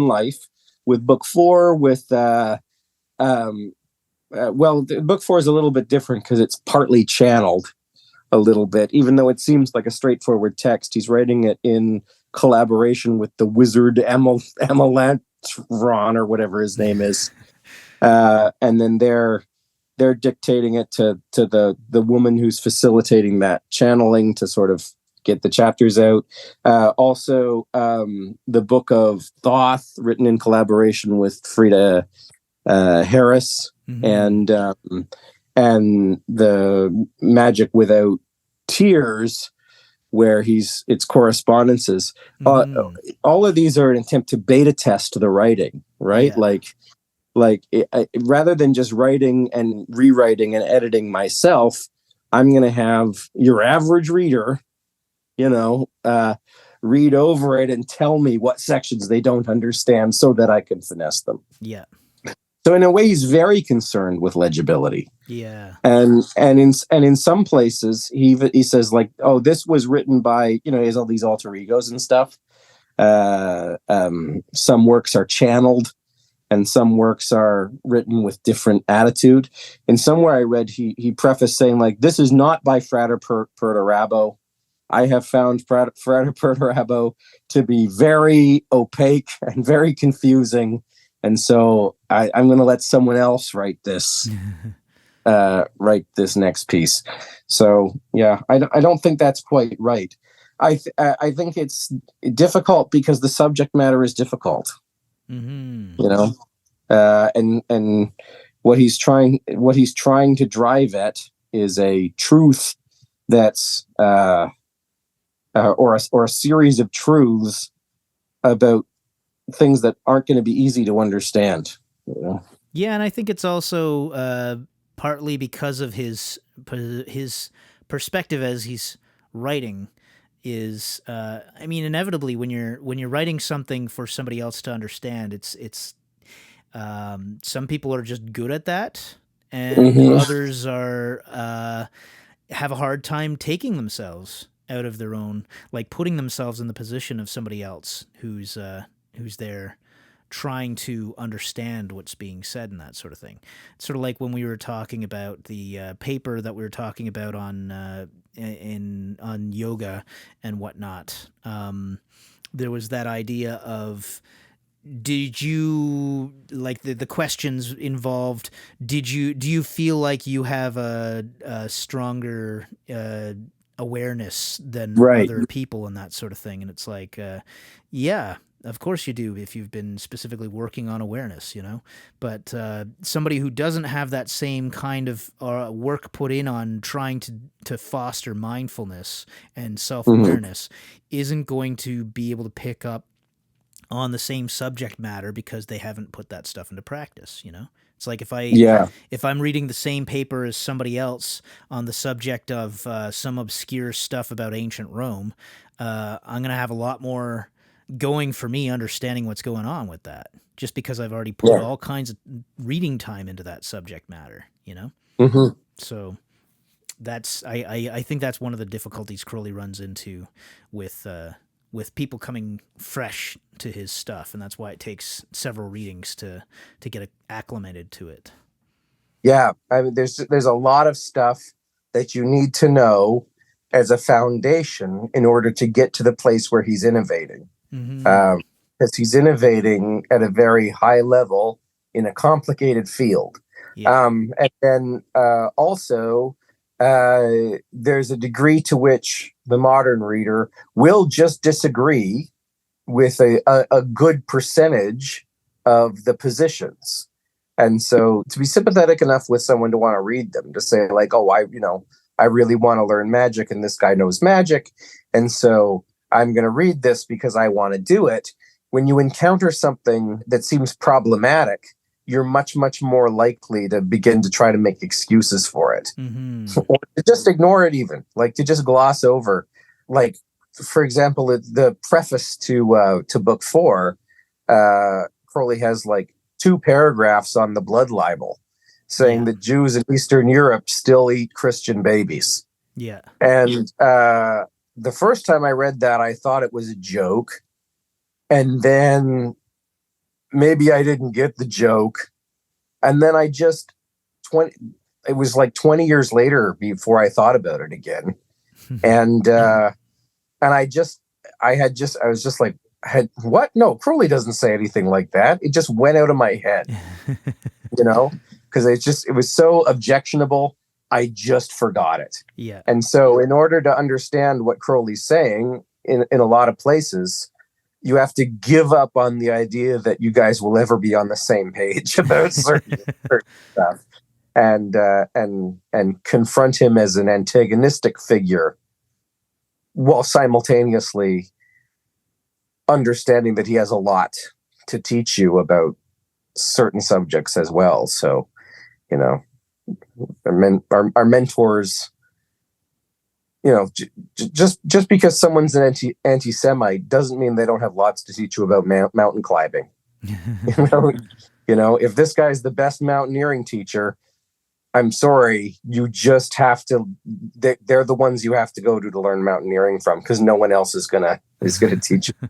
life, with book 4, with book 4 is a little bit different because it's partly channeled a little bit, even though it seems like a straightforward text. He's writing it in collaboration with the wizard Amelantron, or whatever his name is, and then they're dictating it to the woman who's facilitating that channeling to sort of get the chapters out. Also, the Book of Thoth, written in collaboration with Frida Harris, mm-hmm. and the Magick Without Tears, where it's correspondences. Mm-hmm. All of these are an attempt to beta test the writing, right? Yeah. Rather than just writing and rewriting and editing myself, I'm going to have your average reader, read over it and tell me what sections they don't understand so that I can finesse them.
Yeah.
So in a way, he's very concerned with legibility.
Yeah.
And in some places, he says, like, oh, this was written by, he has all these alter egos and stuff. Some works are channeled, and some works are written with different attitude. And somewhere I read he prefaced saying, like, this is not by Frater Perdurabo. I have found Frater Perdurabo to be very opaque and very confusing. And so I'm going to let someone else write this. write this next piece. So yeah, I don't think that's quite right. I think it's difficult because the subject matter is difficult.
Mm-hmm.
You know, and what he's trying to drive at is a truth that's or a series of truths about things that aren't going to be easy to understand. You know?
Yeah, and I think it's also partly because of his perspective as he's writing is I mean, inevitably when you're writing something for somebody else to understand, it's some people are just good at that, and
Mm-hmm.
others are have a hard time taking themselves out of their own, like putting themselves in the position of somebody else who's there trying to understand what's being said and that sort of thing. It's sort of like when we were talking about the paper that we were talking about on yoga and whatnot. There was that idea of, did you, like, the questions involved, do you feel like you have a stronger awareness than
Right.
other people and that sort of thing? And it's like, yeah, of course you do, if you've been specifically working on awareness, but somebody who doesn't have that same kind of work put in on trying to foster mindfulness and self-awareness isn't going to be able to pick up on the same subject matter because they haven't put that stuff into practice. It's like if I'm reading the same paper as somebody else on the subject of some obscure stuff about ancient Rome, I'm going to have a lot more going for me understanding what's going on with that, just because I've already put all kinds of reading time into that subject matter, So that's, I think that's one of the difficulties Crowley runs into with people coming fresh to his stuff, and that's why it takes several readings to get acclimated to it.
Yeah, I mean, there's a lot of stuff that you need to know as a foundation in order to get to the place where he's innovating. Because he's innovating at a very high level in a complicated field.
Yeah.
And then also, there's a degree to which the modern reader will just disagree with a good percentage of the positions. And so to be sympathetic enough with someone to want to read them, to say like, oh, I really want to learn magic and this guy knows magic. And so I'm going to read this because I want to do it. When you encounter something that seems problematic, you're much, much more likely to begin to try to make excuses for it. Or to just ignore it, even like to just gloss over. Like, for example, the preface to book 4, Crowley has like 2 paragraphs on the blood libel saying that Jews in Eastern Europe still eat Christian babies.
Yeah.
And the first time I read that, I thought it was a joke. And then maybe I didn't get the joke. And then it was like 20 years later before I thought about it again. And I was just like, what? No, Crowley doesn't say anything like that. It just went out of my head, because it was so objectionable. I just forgot it.
Yeah.
And so in order to understand what Crowley's saying in a lot of places, you have to give up on the idea that you guys will ever be on the same page about certain stuff, and confront him as an antagonistic figure, while simultaneously understanding that he has a lot to teach you about certain subjects as well. So, our mentors, just because someone's an anti-Semite doesn't mean they don't have lots to teach you about mountain climbing. If this guy's the best mountaineering teacher, I'm sorry, you just have to. They're the ones you have to go to learn mountaineering from, because no one else is gonna teach you,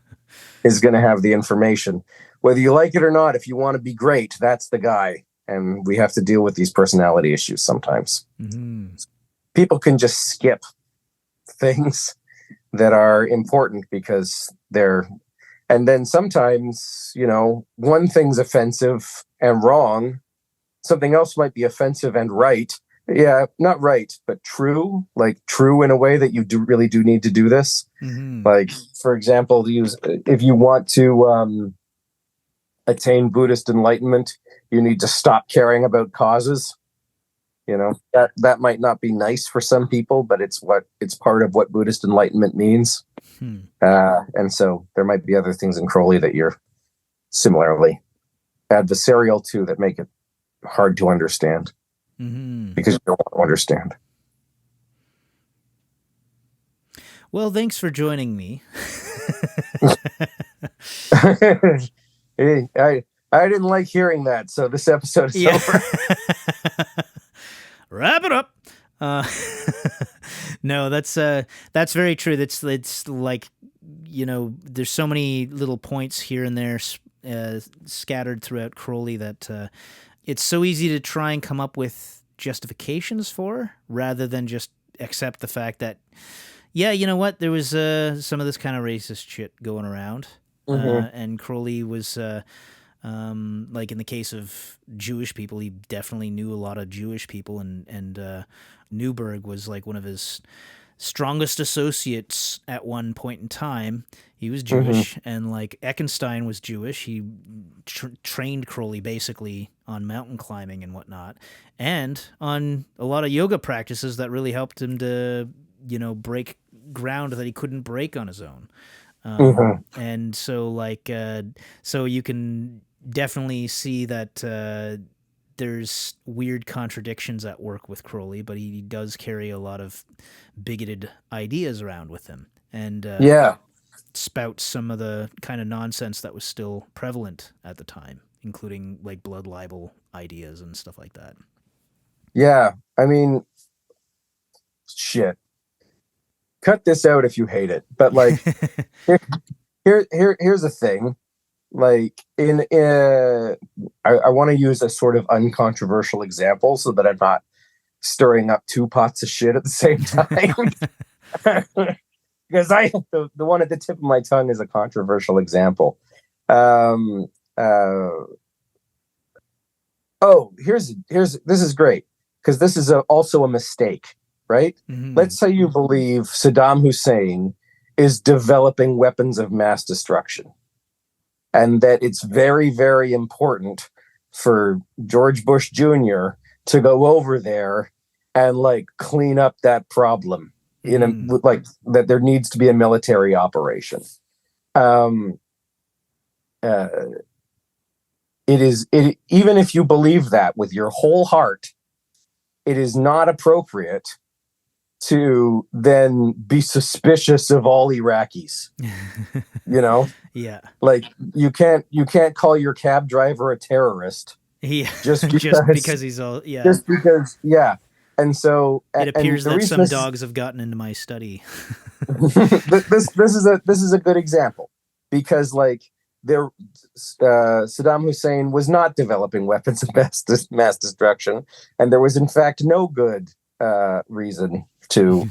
is gonna have the information, whether you like it or not. If you want to be great, that's the guy, and we have to deal with these personality issues sometimes. People can just skip things that are important because they're, and then sometimes one thing's offensive and wrong. Something else might be offensive and right, Yeah, not right, but true. Like true in a way that you really do need to do this.
Mm-hmm.
Like, for example, if you want to attain Buddhist enlightenment, you need to stop caring about causes. That might not be nice for some people, but it's part of what Buddhist enlightenment means. And so there might be other things in Crowley that you're similarly adversarial to that make it hard to understand because you don't want to understand.
Well, thanks for joining me.
Hey, I didn't like hearing that, so this episode is over.
Wrap it up. No, that's very true. It's like, there's so many little points here and there scattered throughout Crowley that it's so easy to try and come up with justifications for, rather than just accept the fact that, yeah, you know what, there was some of this kind of racist shit going around, and Crowley was like in the case of Jewish people, he definitely knew a lot of Jewish people, and Newberg was like one of his strongest associates at one point in time. He was Jewish, and like Eckenstein was Jewish. He trained Crowley basically on mountain climbing and whatnot, and on a lot of yoga practices that really helped him to, break ground that he couldn't break on his own. And so like, so you can definitely see that there's weird contradictions at work with Crowley, but he does carry a lot of bigoted ideas around with him, and spouts some of the kind of nonsense that was still prevalent at the time, including like blood libel ideas and stuff like that.
Yeah, I mean, shit. Cut this out if you hate it, but like, here's the thing. Like I want to use a sort of uncontroversial example so that I'm not stirring up two pots of shit at the same time. Because the one at the tip of my tongue is a controversial example. This is great, because this is also a mistake, right? Let's say you believe Saddam Hussein is developing weapons of mass destruction, and that it's very, very important for George Bush Jr. to go over there and like clean up that problem. Like that there needs to be a military operation. Even if you believe that with your whole heart, it is not appropriate to then be suspicious of all Iraqis.
Yeah.
Like you can't call your cab driver a terrorist.
Yeah.
Just
because he's all, yeah.
Just because, yeah. And so
it appears that some dogs have gotten into my study.
this is a good example, because like Saddam Hussein was not developing weapons of mass destruction, and there was in fact no good reason to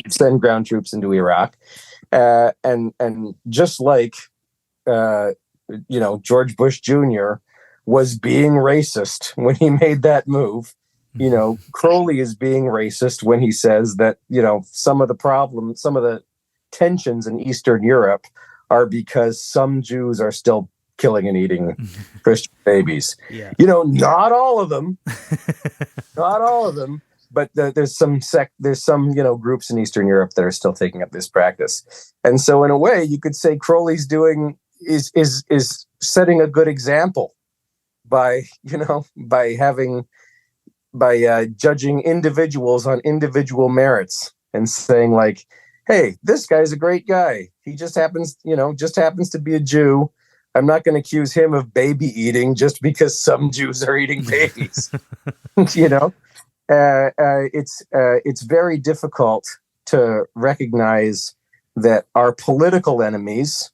send ground troops into Iraq, and just like George Bush Jr. was being racist when he made that move. Crowley is being racist when he says that, some of the tensions in Eastern Europe are because some Jews are still killing and eating Christian babies.
Yeah.
Not all of them, but there's some groups in Eastern Europe that are still taking up this practice. And so in a way you could say Crowley's is setting a good example by judging individuals on individual merits and saying like, hey, this guy's a great guy. He just happens to be a Jew. I'm not going to accuse him of baby eating just because some Jews are eating babies. It's very difficult to recognize that our political enemies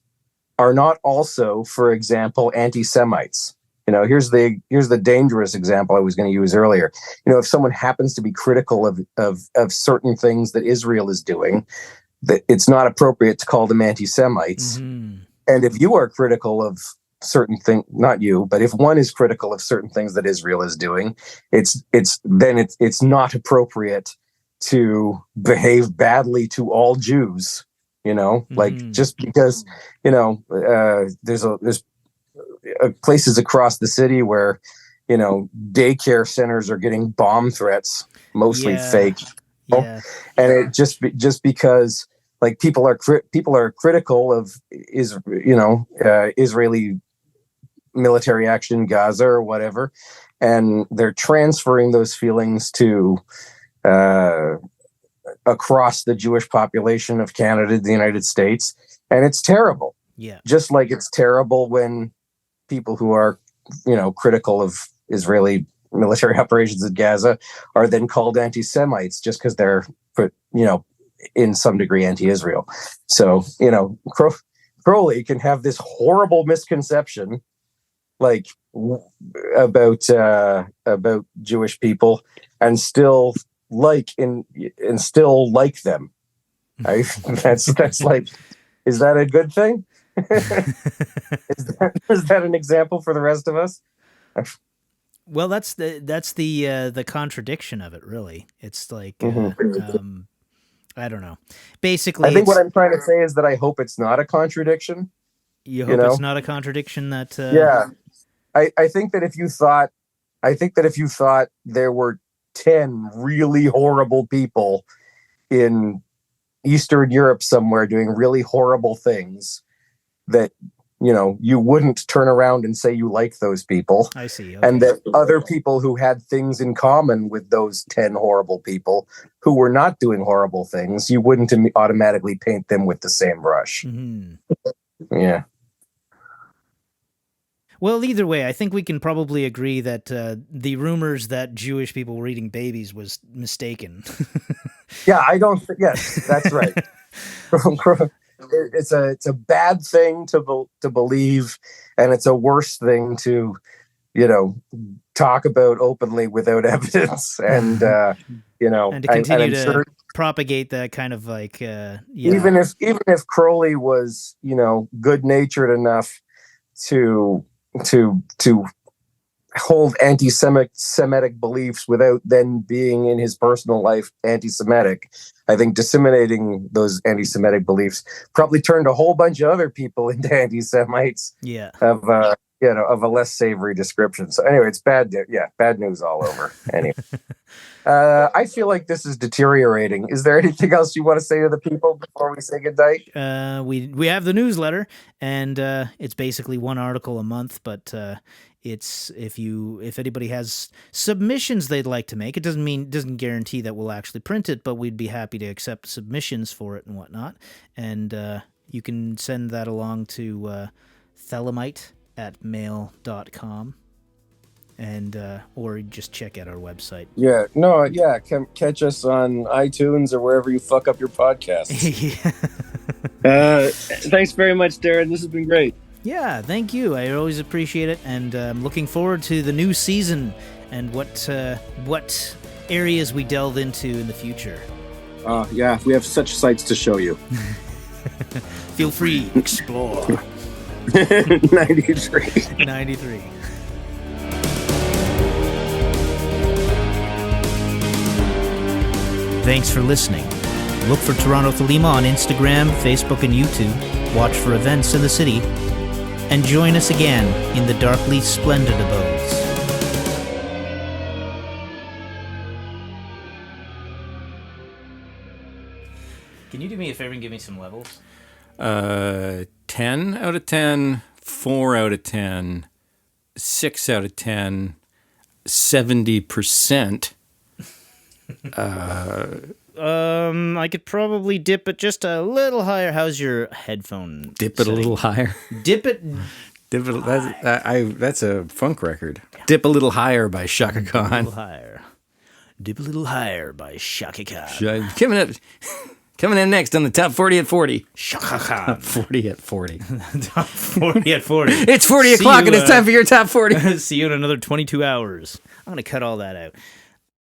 are not also, for example, anti-Semites. Here's the dangerous example I was going to use earlier. If someone happens to be critical of certain things that Israel is doing, that it's not appropriate to call them anti-Semites. And if you are critical of certain thing, not you, but if one is critical of certain things that Israel is doing, it's not appropriate to behave badly to all Jews, like just because, there's places across the city where, daycare centers are getting bomb threats, mostly fake.
Yeah.
And it just because like people are critical of Israeli military action in Gaza or whatever, and they're transferring those feelings to across the Jewish population of Canada, the United States, and it's terrible.
Yeah.
Just like it's terrible when people who are, critical of Israeli military operations in Gaza are then called anti-Semites just because they're, in some degree anti-Israel. So, Crowley can have this horrible misconception, like about Jewish people, and still like them. That's like, is that a good thing? is that an example for the rest of us?
Well, that's the contradiction of it, really. It's like I don't know. Basically,
I think what I'm trying to say is that I hope it's not a contradiction.
You hope it's not a contradiction that.
Yeah, I think that if you thought there were 10 really horrible people in Eastern Europe somewhere doing really horrible things, that you wouldn't turn around and say you like those people.
I see. Okay.
And that other people who had things in common with those 10 horrible people who were not doing horrible things, you wouldn't automatically paint them with the same brush.
Mm-hmm.
Yeah.
Well, either way, I think we can probably agree that the rumors that Jewish people were eating babies was mistaken.
Yeah, yes, that's right. It's a bad thing to believe, and it's a worse thing to, talk about openly without evidence, and
and to continue to propagate that kind of like,
even if Crowley was, good-natured enough to hold anti-Semitic beliefs without then being in his personal life anti-Semitic, I think disseminating those anti-Semitic beliefs probably turned a whole bunch of other people into anti-Semites.
Yeah.
Of a less savory description. So anyway, it's bad. Yeah, bad news all over. Anyway, I feel like this is deteriorating. Is there anything else you want to say to the people before we say goodnight?
We have the newsletter, and it's basically one article a month, but it's if anybody has submissions they'd like to make, it doesn't guarantee that we'll actually print it, but we'd be happy to accept submissions for it and whatnot. And you can send that along to thelemite@mail.com, and or just check out our website.
Catch us on iTunes or wherever you fuck up your podcasts.
Thanks very much, Darren. This has been great.
Yeah, thank you. I always appreciate it, and I'm looking forward to the new season and what areas we delve into in the future.
We have such sights to show you.
Feel free, explore.
93.
93. Thanks for listening. Look for Toronto Thelema on Instagram, Facebook, and YouTube. Watch for events in the city. And join us again in the darkly splendid abodes. Can you do me a favor and give me some levels?
10 out of 10, 4 out of 10, 6 out of 10, 70%.
I could probably dip it just a little higher. How's your headphone?
Dip it a little higher.
Dip it.
That's a funk record. Dip a little higher by Shaka Khan.
Dip a little higher. Dip a little higher by Shaka Khan.
Coming in next on the Top 40 at 40.
Shaka Khan.
40 at 40.
Top 40 at 40.
It's 40 o'clock and it's time for your Top 40.
See you in another 22 hours. I'm going to cut all that out.